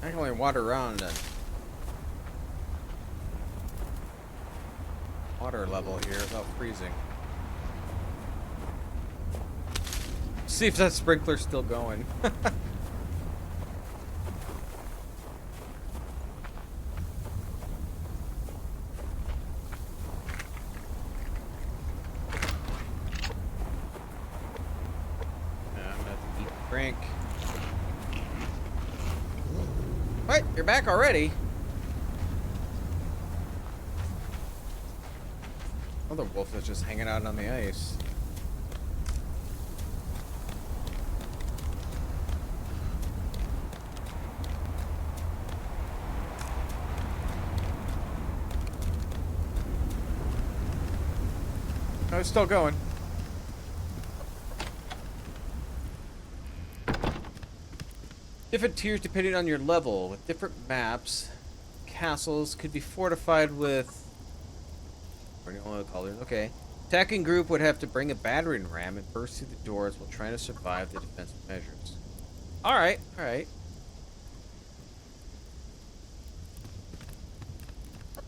I can only water around at water level here without freezing. See if that sprinkler's still going. Drink. What? You're back already? Another wolf that's just hanging out on the ice. Oh, it's still going. Different tiers depending on your level. With different maps, castles could be fortified with... colors. Okay. Attacking group would have to bring a battering ram and burst through the doors while trying to survive the defensive measures. Alright, alright.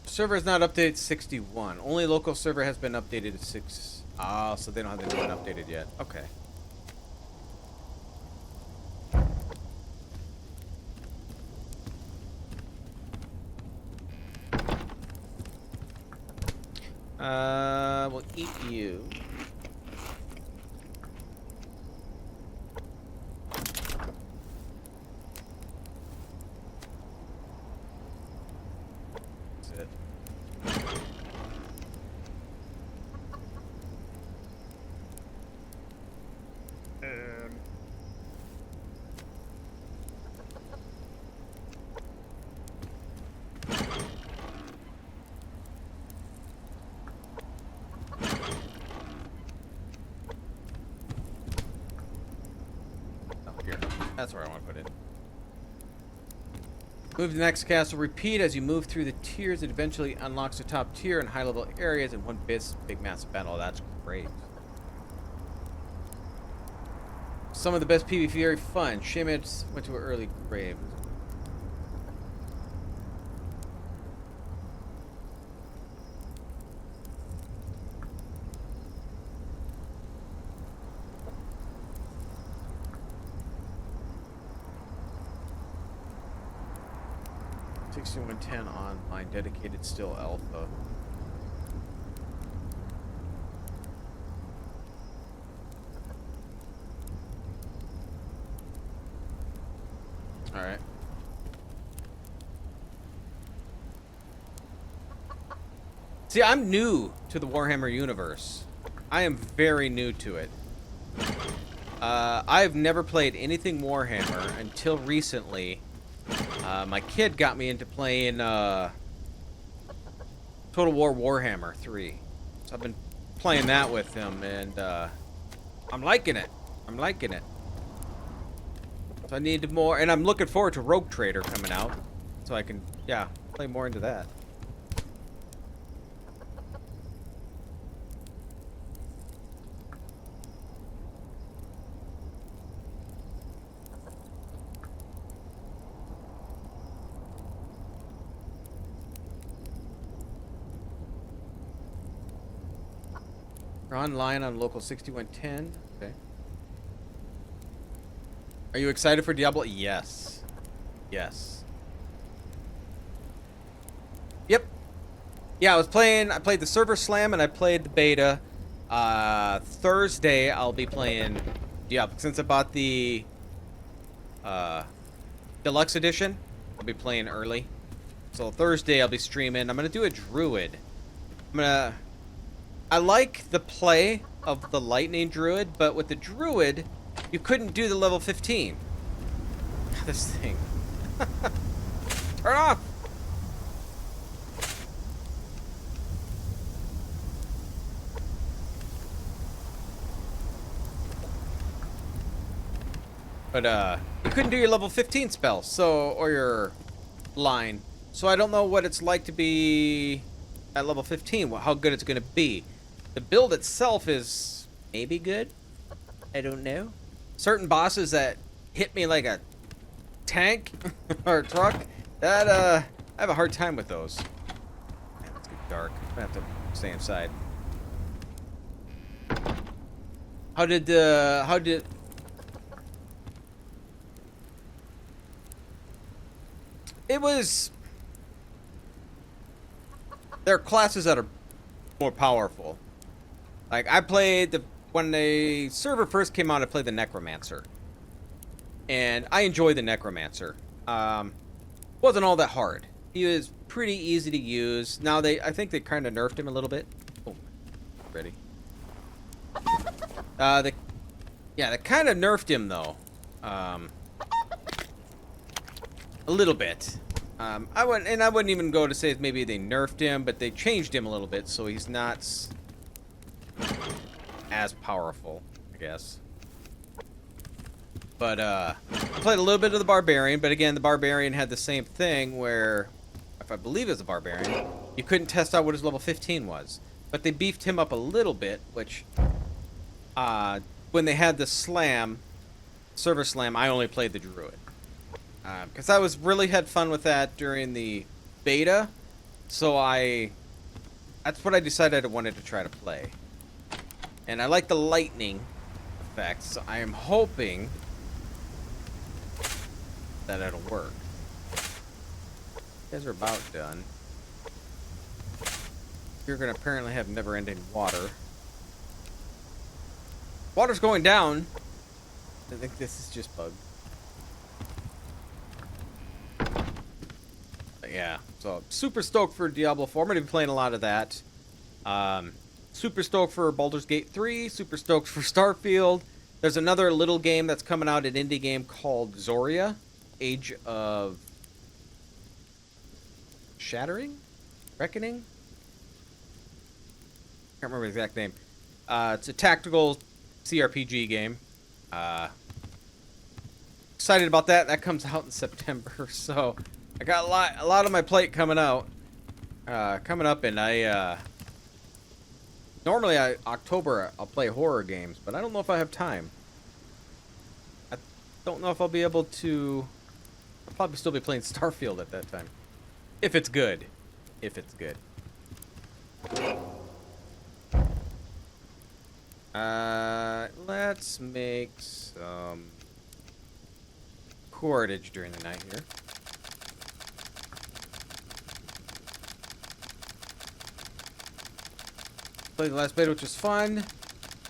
Server is not updated to 61. Only local server has been updated to 6. Ah, so they don't have the new one updated yet. Okay. We'll eat you. That's it. That's where I want to put it. Move to the next castle. Repeat as you move through the tiers. It eventually unlocks the top tier and high-level areas in one big massive battle. That's great. Some of the best PvP, very fun. Shame it went to an early grave. $61.10 online, dedicated still alpha. Alright. See, I'm new to the Warhammer universe. I am very new to it. I've never played anything Warhammer until recently. My kid got me into playing Total War Warhammer 3. So I've been playing that with him, and I'm liking it. I'm liking it. So I need more, and I'm looking forward to Rogue Trader coming out, so I can, yeah, play more into that. We're online on local 6110. Okay. Are you excited for Diablo? Yes. Yes. Yep. Yeah, I played the server slam and I played the beta. Thursday I'll be playing Diablo. Since I bought the deluxe edition, I'll be playing early. So Thursday I'll be streaming. I'm gonna do a druid. I like the play of the lightning druid, but with the druid, you couldn't do the level 15. This thing. Turn off! But, you couldn't do your level 15 spell, so, or your line. So I don't know what it's like to be at level 15, how good it's going to be. The build itself is maybe good. I don't know. Certain bosses that hit me like a tank or truck, that I have a hard time with those. Man, it's getting dark. I have to stay inside. How did it was? There are classes that are more powerful. Like I played when the server first came out, I played the Necromancer, and I enjoyed the Necromancer. Wasn't all that hard. He was pretty easy to use. Now I think they kind of nerfed him a little bit. Oh, ready. They kind of nerfed him though. A little bit. I wouldn't even go to say maybe they nerfed him, but they changed him a little bit, so he's not as powerful, I guess. But I played a little bit of the Barbarian, but again, the Barbarian had the same thing where, if I believe it's a Barbarian, you couldn't test out what his level 15 was. But they beefed him up a little bit, which, when they had the server slam, I only played the Druid. Because I really had fun with that during the beta, so that's what I decided I wanted to try to play. And I like the lightning effects, so I am hoping that it'll work. You guys are about done. You're gonna apparently have never-ending water. Water's going down. I think this is just bugged. Yeah, so super stoked for Diablo 4. I'm going to be playing a lot of that. Super stoked for Baldur's Gate 3. Super stoked for Starfield. There's another little game that's coming out, an indie game called Zoria. Age of Shattering? Reckoning? Can't remember the exact name. It's a tactical CRPG game. Excited about that. That comes out in September, so I got a lot on my plate coming up, and normally October I'll play horror games, but I don't know if I have time. I don't know if I'll be able to. I'll probably still be playing Starfield at that time, if it's good. If it's good. Let's make some cordage during the night here. Played the last beta, which was fun.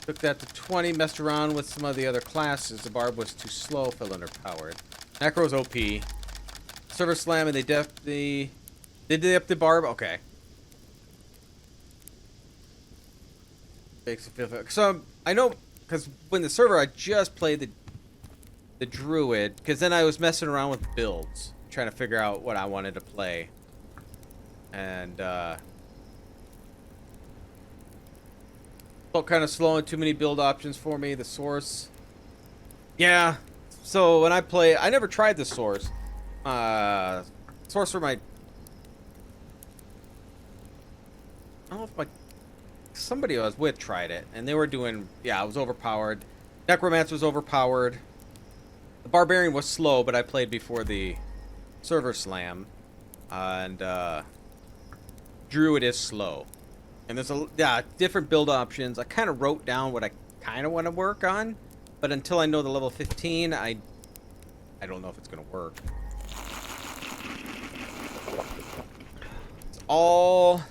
Took that to 20, messed around with some of the other classes. The barb was too slow, felt underpowered. Necro's OP. Server slam, and did they up the barb? Okay. Makes it feel so. I know, because when the server, I just played the Druid, because then I was messing around with builds, trying to figure out what I wanted to play. And, felt kind of slow and too many build options for me. The source. Yeah. So when I never tried the source. Source for my. I don't know if somebody I was with tried it, and they were doing. Yeah, it was overpowered. Necromancer was overpowered. The Barbarian was slow, but I played before the server slam, and Druid is slow. And there's different build options. I kind of wrote down what I kind of want to work on, but until I know the level 15, I don't know if it's going to work. It's all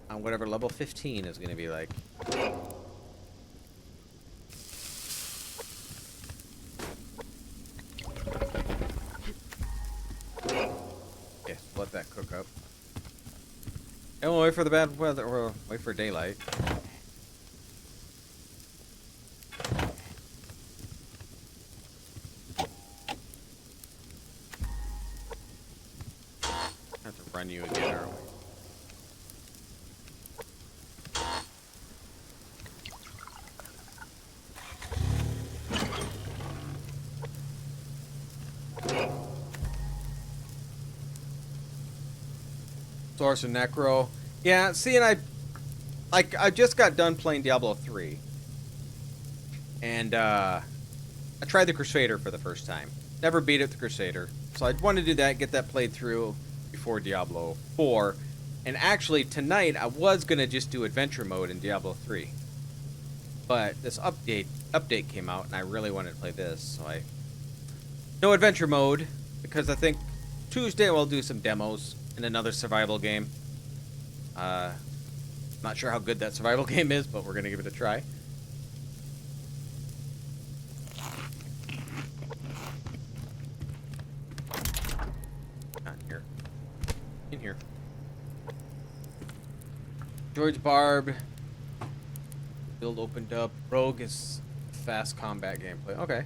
on whatever level 15 is going to be like. Yes, let that cook up. And we'll wait for the bad weather, or wait for daylight. Have to run you again, aren't we? Source and Necro. Yeah, see, and I just got done playing Diablo 3. And, I tried the Crusader for the first time. Never beat it, the Crusader. So I'd want to do that, get that played through before Diablo 4. And actually, tonight, I was going to just do adventure mode in Diablo 3. But this update came out, and I really wanted to play this. So no adventure mode, because I think Tuesday we'll do some demos in another survival game. Not sure how good that survival game is, but we're going to give it a try. Not in here. In here. George Barb. Build opened up. Rogue is fast combat gameplay. Okay.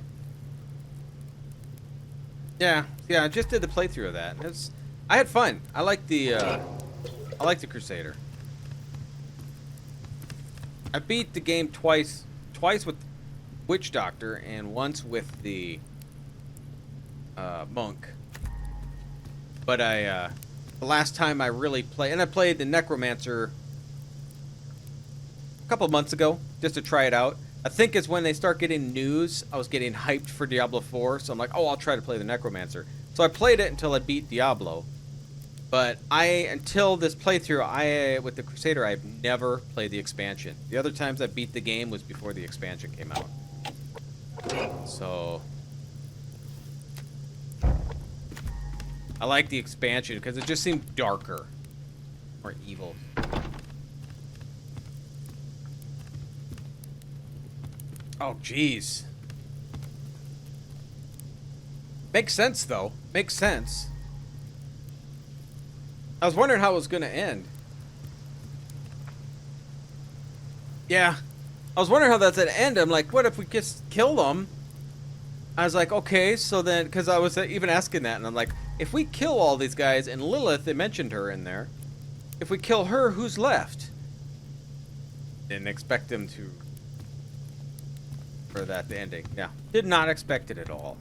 Yeah, I just did the playthrough of that. I had fun. I like the Crusader. I beat the game twice with Witch Doctor and once with the Monk. But the last time I really played, and I played the Necromancer a couple months ago just to try it out. I think it's when they start getting news. I was getting hyped for Diablo 4, so I'm like, oh, I'll try to play the Necromancer. So I played it until I beat Diablo. But until this playthrough, with the Crusader, I've never played the expansion. The other times I beat the game was before the expansion came out. So I like the expansion because it just seemed darker, more evil. Oh, jeez. Makes sense, though. Makes sense. I was wondering how it was going to end. Yeah. I was wondering how that's going to end. I'm like, what if we just kill them? I was like, okay, so then... Because I was even asking that, and I'm like, if we kill all these guys, and Lilith, they mentioned her in there. If we kill her, who's left? Didn't expect them to... For that, the ending. Yeah. Did not expect it at all.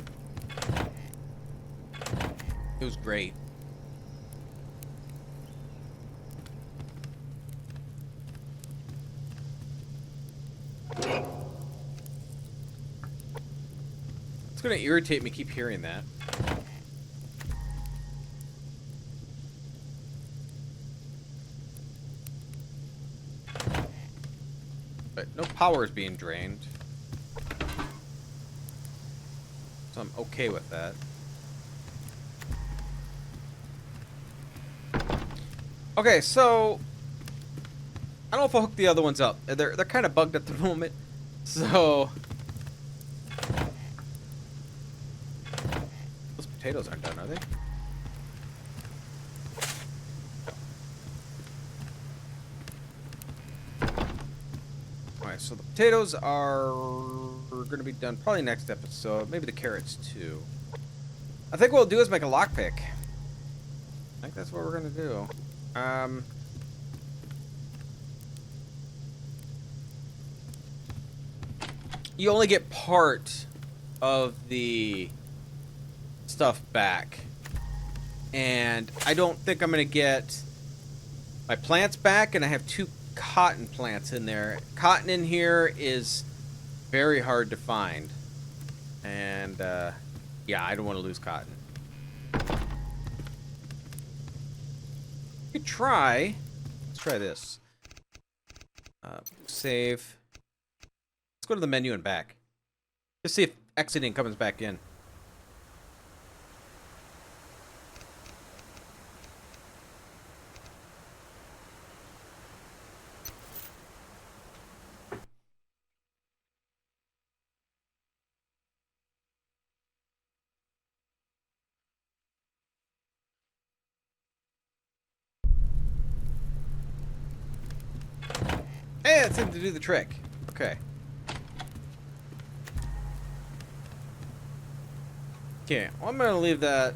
It was great. It's gonna irritate me, keep hearing that. But no power is being drained. So I'm okay with that. Okay, so I don't know if I'll hook the other ones up. They're kind of bugged at the moment. So those potatoes aren't done, are they? Alright, so the potatoes are going to be done probably next episode. Maybe the carrots too. I think what we'll do is make a lockpick. I think that's what we're going to do. You only get part of the stuff back. And I don't think I'm going to get my plants back, and I have 2 cotton plants in there. Cotton in here is very hard to find. And, yeah, I don't want to lose cotton. We could try. Let's try this. Save. Let's go to the menu and back. Just see if exiting comes back in. Hey, it seemed to do the trick. Okay. Okay, well, I'm gonna leave that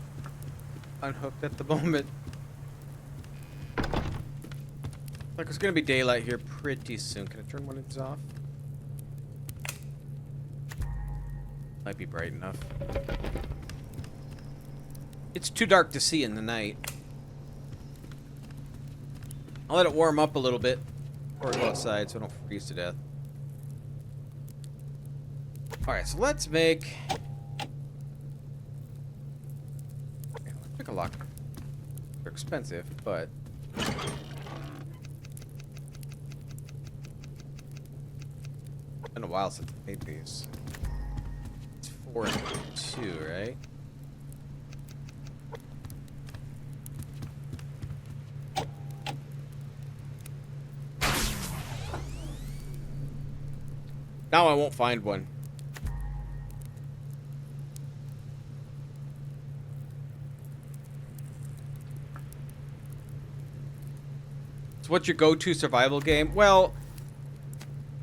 unhooked at the moment. Like, it's gonna be daylight here pretty soon. Can I turn one of these off? Might be bright enough. It's too dark to see in the night. I'll let it warm up a little bit before I go outside so I don't freeze to death. Alright, so let's make... Like a lot. They're expensive, but been a while since I made these. It's 4 and 2, right? Now I won't find one. So what's your go-to survival game? Well,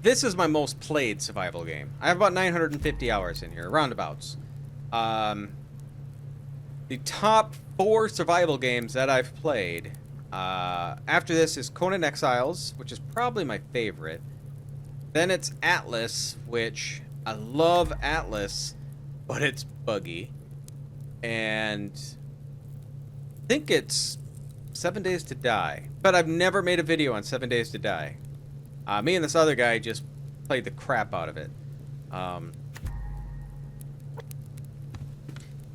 this is my most played survival game. I have about 950 hours in here, roundabouts. The top 4 survival games that I've played, after this is Conan Exiles, which is probably my favorite. Then it's Atlas, which I love Atlas, but it's buggy. And I think it's 7 Days to Die. But I've never made a video on 7 Days to Die. Me and this other guy just played the crap out of it. And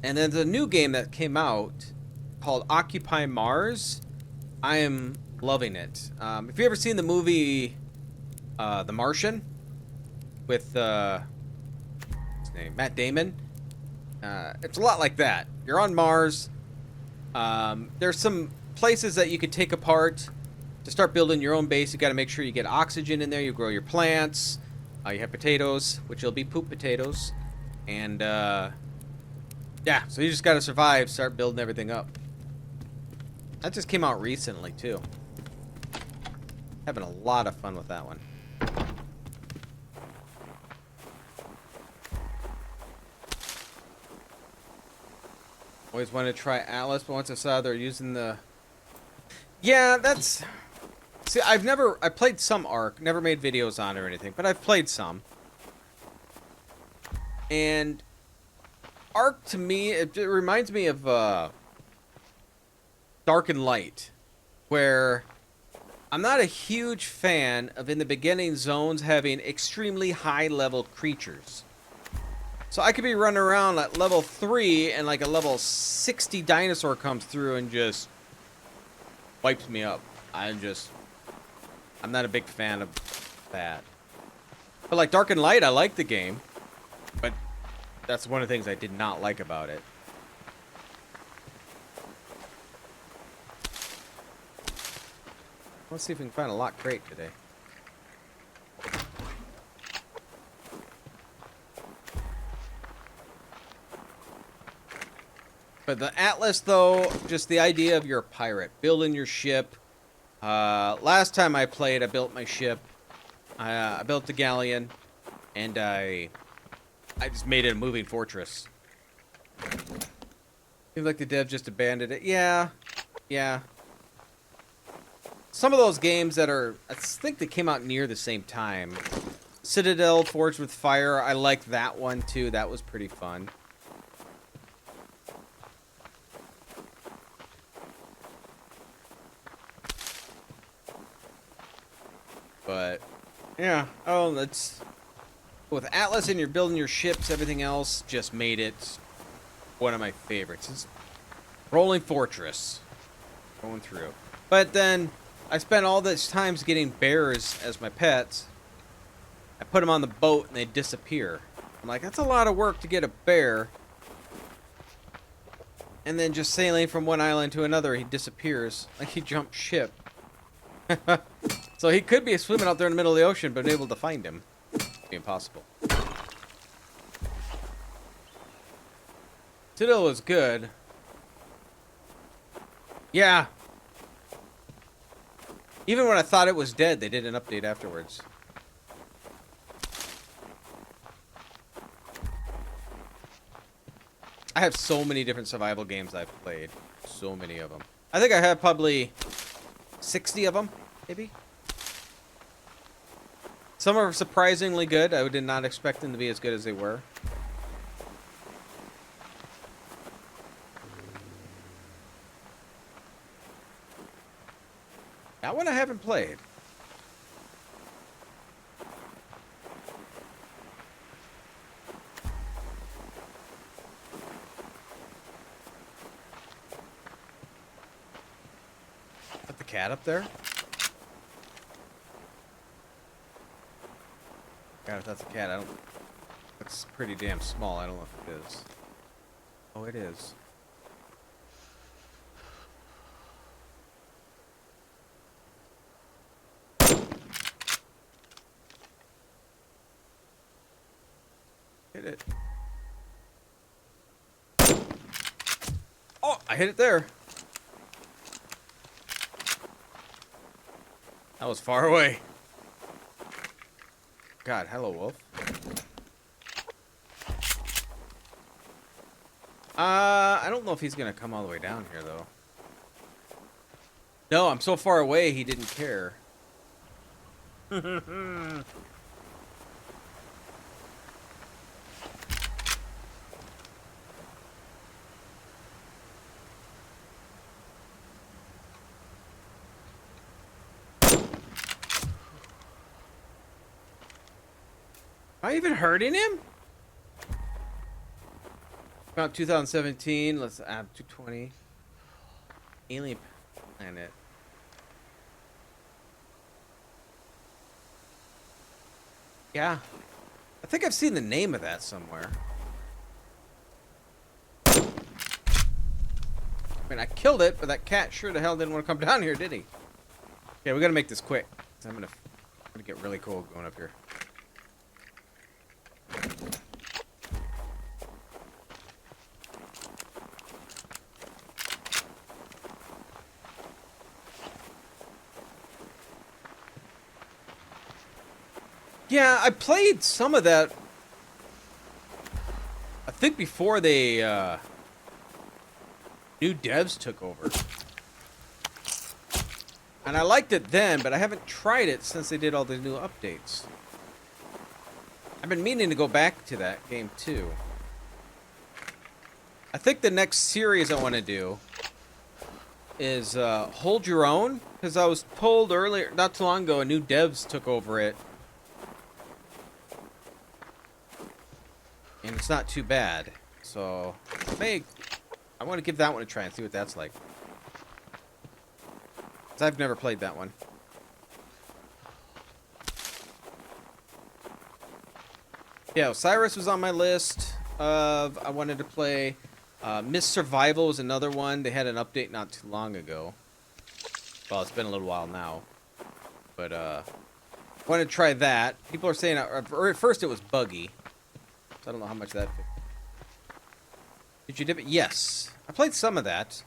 then the new game that came out called Occupy Mars. I am loving it. Have you ever seen the movie The Martian with what's his name? Matt Damon? It's a lot like that. You're on Mars. There's some places that you could take apart to start building your own base. You got to make sure you get oxygen in there. You grow your plants. You have potatoes, which will be poop potatoes. And yeah, so you just got to survive, start building everything up. That just came out recently too. Having a lot of fun with that one. Always wanted to try Atlas, but once I saw they're using the... Yeah, that's... See, I played some Ark, never made videos on it or anything, but I've played some. And Ark, to me, it reminds me of Dark and Light, where I'm not a huge fan of, in the beginning, zones having extremely high-level creatures. So I could be running around at level 3 and like a level 60 dinosaur comes through and just wipes me up. I'm not a big fan of that. But like Dark and Light, I like the game. But that's one of the things I did not like about it. Let's see if we can find a lock crate today. But the Atlas, though, just the idea of you're a pirate, building your ship. Last time I played, I built my ship. I built the galleon, and I just made it a moving fortress. Seems like the dev just abandoned it. Yeah. Some of those games that are, I think they came out near the same time. Citadel, Forged with Fire, I like that one too. That was pretty fun. But, yeah. Oh, that's... With Atlas and you're building your ships, everything else just made it one of my favorites. It's Rolling Fortress. Going through. But then, I spent all this time getting bears as my pets. I put them on the boat and they disappear. I'm like, that's a lot of work to get a bear. And then just sailing from one island to another, he disappears. Like he jumped ship. So he could be swimming out there in the middle of the ocean, but able to find him. It'd be impossible. Citadel was good. Yeah. Even when I thought it was dead, they did an update afterwards. I have so many different survival games I've played. So many of them. I think I have probably 60 of them, maybe. Some are surprisingly good. I did not expect them to be as good as they were. That one I haven't played. cat up there? God, if that's a cat, I don't... It's pretty damn small. I don't know if it is. Oh, it is. Hit it. Oh, I hit it there. That was far away. God, hello, wolf. I don't know if he's gonna come all the way down here, though. No, I'm so far away, he didn't care. Am I even hurting him? About 2017. Let's add 220. Alien planet. Yeah. I think I've seen the name of that somewhere. I mean, I killed it, but that cat sure the hell didn't want to come down here, did he? Okay, we gotta make this quick. I'm gonna get really cold going up here. Yeah, I played some of that. I think before they new devs took over. And I liked it then, but I haven't tried it since they did all the new updates. I've been meaning to go back to that game too. I think the next series I want to do is Hold Your Own, because I was told earlier, not too long ago, new devs took over it. And it's not too bad. So, I want to give that one a try and see what that's like. Because I've never played that one. Yeah, Osiris was on my list of I wanted to play. Miss Survival was another one. They had an update not too long ago. Well, it's been a little while now. But, I wanted to try that. People are saying, at first it was buggy. I don't know how much that fit. Did you dip it? Yes. I played some of that.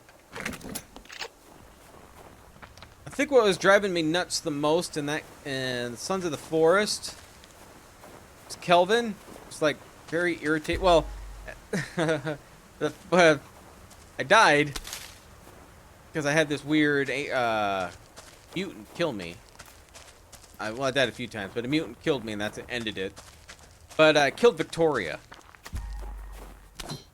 I think what was driving me nuts the most in Sons of the Forest was Kelvin. It's like very irritating. Well, I died because I had this weird mutant kill me. Well, I died a few times, but a mutant killed me and that's ended it. But I killed Victoria.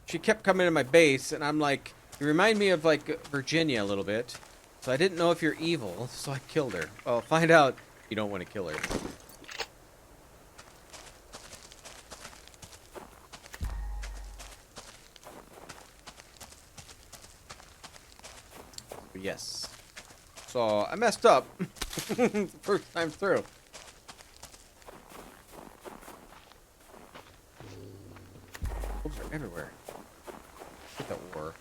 She kept coming to my base, and I'm like, you remind me of, like, Virginia a little bit. So I didn't know if you're evil, so I killed her. Well, find out you don't want to kill her. But yes. So I messed up. First time through. Wolves are everywhere. Get that war.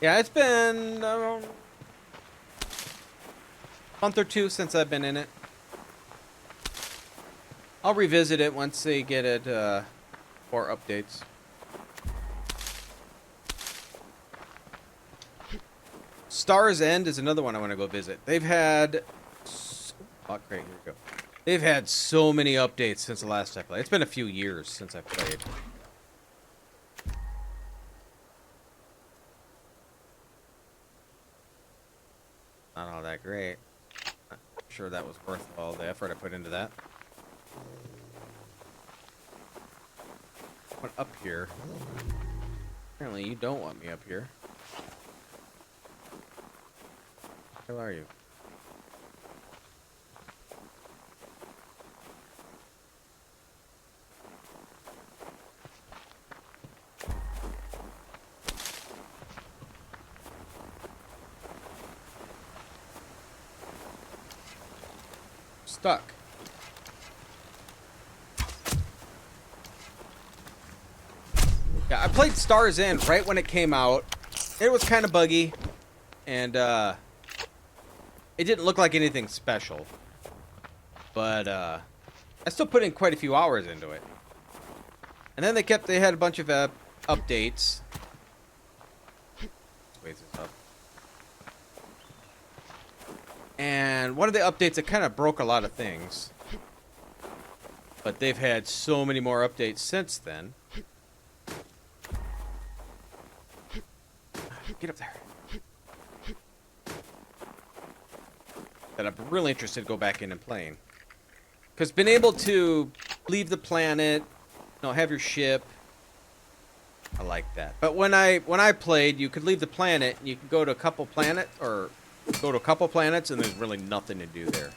Yeah, it's been a month or two since I've been in it. I'll revisit it once they get it for updates. Star's End is another one I want to go visit. They've had... Oh, great, here we go. They've had so many updates since the last I played. It's been a few years since I played. Not all that great. I'm sure that was worth all the effort I put into that. What up here? Apparently you don't want me up here. Where are you? stuck. Yeah, I played Star's End right when it came out. It was kind of buggy, and it didn't look like anything special. But I still put in quite a few hours into it. And then they had a bunch of updates. Raise this up. And one of the updates that kind of broke a lot of things. But they've had so many more updates since then. Get up there. That I'm really interested to go back in and playing. Because being able to leave the planet, have your ship, I like that. But when I played, you could leave the planet and you could go to a couple planets, and there's really nothing to do there.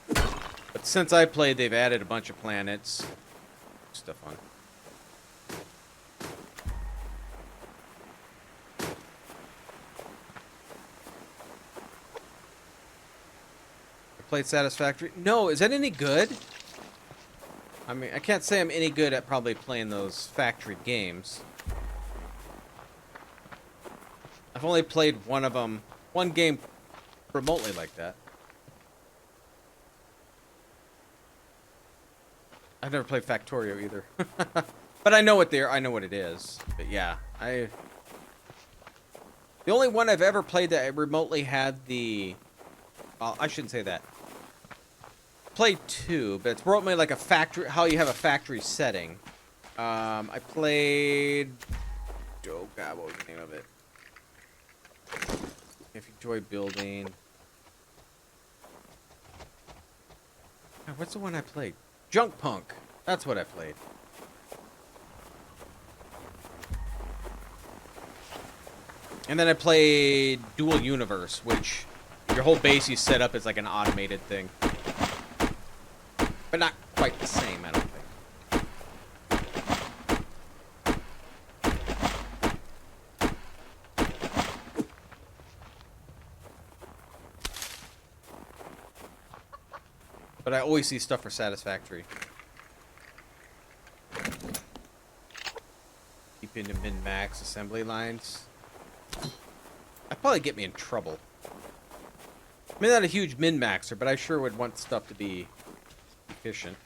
But since I played, they've added a bunch of planets. Stuff on. Played Satisfactory. No, is that any good? I mean, I can't say I'm any good at probably playing those factory games. I've only played one game remotely like that. I've never played Factorio either. But I know what it is. But yeah, the only one I've ever played that I remotely had well, I shouldn't say that. Played two, but it's remotely like a factory, how you have a factory setting. I played, oh god, what was the name of it? If you enjoy building. What's the one I played? Junk Punk. That's what I played. And then I played Dual Universe, which your whole base you set up as like an automated thing. But not quite the same, I don't think. But I always see stuff for Satisfactory. Keep into min-max assembly lines. That'd probably get me in trouble. I mean, not a huge min-maxer, but I sure would want stuff to be efficient.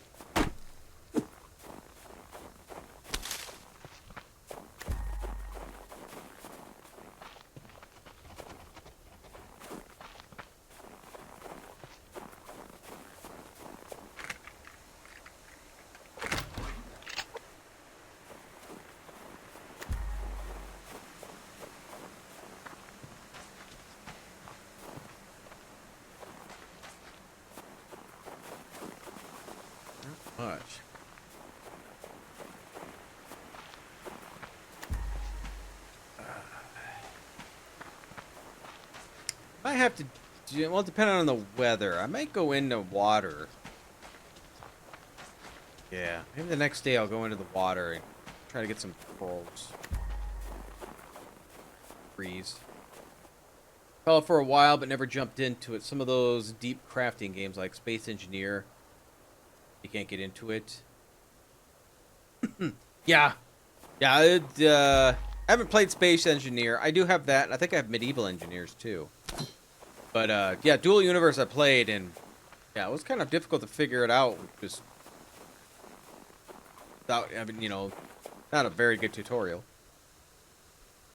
Much. I have to, well, depending on the weather, I might go into water. Yeah, maybe the next day I'll go into the water and try to get some corals. Freeze. Fell for a while, but never jumped into it. Some of those deep crafting games like Space Engineer, you can't get into it. Yeah. Yeah, I haven't played Space Engineer. I do have that, and I think I have Medieval Engineers, too. But, yeah, Dual Universe I played, and, yeah, it was kind of difficult to figure it out. Just without, not a very good tutorial.